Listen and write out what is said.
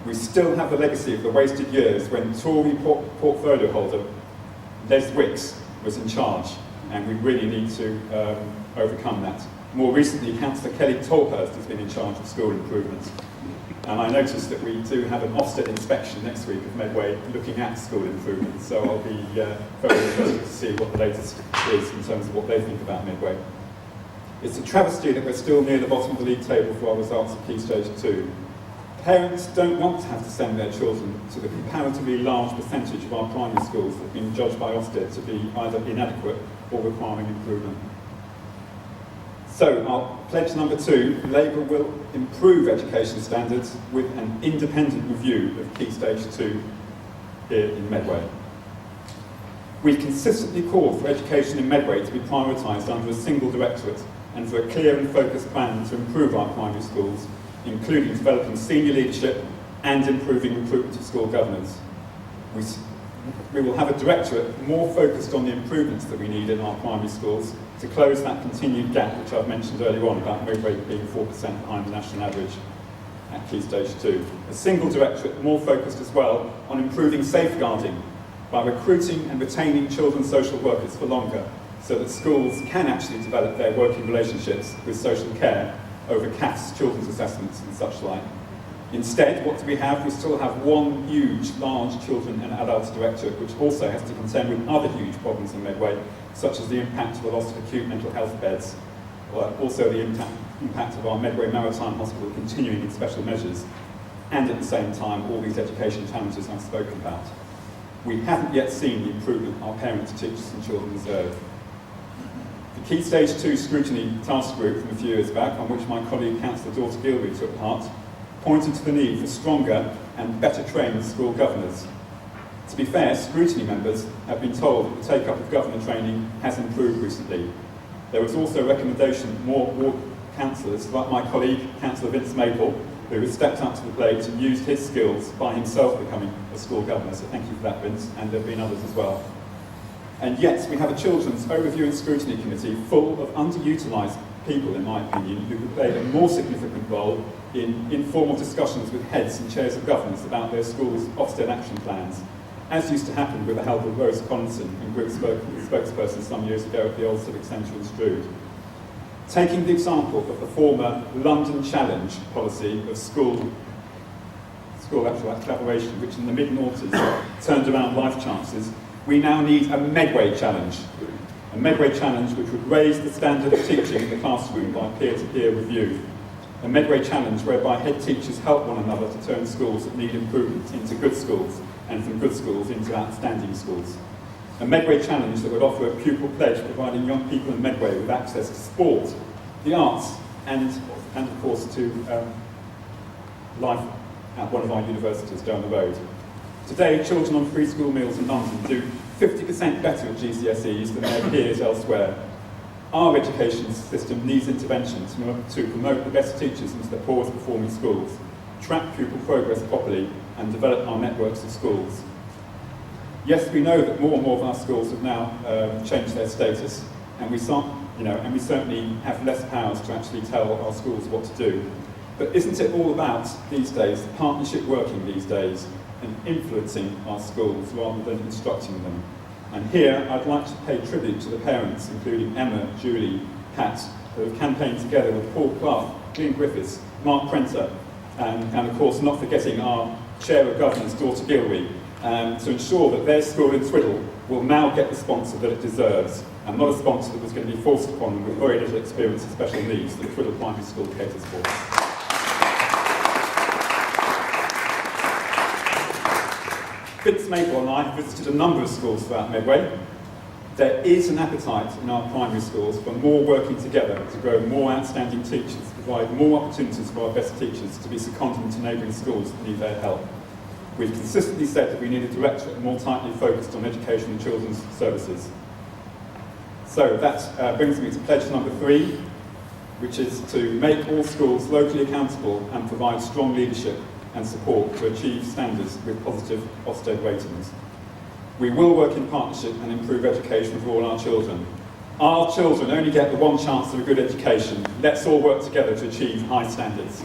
We still have the legacy of the wasted years when Tory portfolio holder Les Wicks was in charge, and we really need to overcome that. More recently, Councillor Kelly Tolhurst has been in charge of school improvements. And I noticed that we do have an Ofsted inspection next week of Medway looking at school improvements, so I'll be very interested to see what the latest is in terms of what they think about Medway. It's a travesty that we're still near the bottom of the league table for our results at Key Stage 2. Parents don't want to have to send their children to the comparatively large percentage of our primary schools that have been judged by Ofsted to be either inadequate or requiring improvement. So, our pledge number 2, Labour will improve education standards with an independent review of Key Stage 2 here in Medway. We've consistently called for education in Medway to be prioritised under a single directorate and for a clear and focused plan to improve our primary schools, including developing senior leadership and improving recruitment of school governors. We will have a directorate more focused on the improvements that we need in our primary schools to close that continued gap which I've mentioned earlier on about Medway being 4% behind the national average at Key Stage 2. A single directorate more focused as well on improving safeguarding by recruiting and retaining children's social workers for longer so that schools can actually develop their working relationships with social care over CAFS, children's assessments and such like. Instead, what do we have? We still have one huge, large children and adults directorate which also has to contend with other huge problems in Medway, such as the impact of the loss of acute mental health beds, also the impact of our Medway Maritime Hospital continuing in special measures, and at the same time all these education challenges I've spoken about. We haven't yet seen the improvement our parents, teachers and children deserve. The Key Stage 2 scrutiny task group from a few years back, on which my colleague Councillor Daughter Gilby took part, pointed to the need for stronger and better trained school governors. To be fair, scrutiny members have been told that the take-up of governor training has improved recently. There was also a recommendation that more ward councillors, like my colleague Councillor Vince Maple, who has stepped up to the plate and used his skills by himself becoming a school governor, so thank you for that, Vince, and there have been others as well. And yet, we have a Children's Overview and Scrutiny Committee full of underutilised people, in my opinion, who could play a more significant role in informal discussions with heads and chairs of governments about their schools' Ofsted action plans, as used to happen with the help of Rose Connaughton and group spokesperson some years ago at the old Civic Centre in Strood. Taking the example of the former London Challenge policy of school actual collaboration, which in the mid-noughties turned around life chances, we now need a Medway Challenge. A Medway Challenge which would raise the standard of teaching in the classroom by peer-to-peer review. A Medway Challenge whereby head teachers help one another to turn schools that need improvement into good schools and from good schools into outstanding schools. A Medway Challenge that would offer a pupil pledge providing young people in Medway with access to sport, the arts and of course to life at one of our universities down the road. Today, children on free school meals in London do 50% better at GCSEs than their peers elsewhere. Our education system needs intervention to promote the best teachers into the poorest performing schools, track pupil progress properly, and develop our networks of schools. Yes, we know that more and more of our schools have now changed their status, and we certainly have less powers to actually tell our schools what to do. But isn't it all about, these days, partnership working these days, and influencing our schools rather than instructing them? And here I'd like to pay tribute to the parents, including Emma, Julie, Pat, who have campaigned together with Paul Clark, Glyn Griffiths, Mark Prenter, and of course not forgetting our Chair of Governance, Daughter Gilby, to ensure that their school in Twiddle will now get the sponsor that it deserves, and not a sponsor that was going to be forced upon them with very little experience of special needs that Twiddle Primary School caters for. Vince Maple and I have visited a number of schools throughout Medway. There is an appetite in our primary schools for more working together to grow more outstanding teachers, to provide more opportunities for our best teachers to be seconded to neighbouring schools that need their help. We've consistently said that we need a directorate more tightly focused on education and children's services. So that brings me to pledge number 3, which is to make all schools locally accountable and provide strong leadership and support to achieve standards with positive Ofsted ratings. We will work in partnership and improve education for all our children. Our children only get the one chance of a good education. Let's all work together to achieve high standards.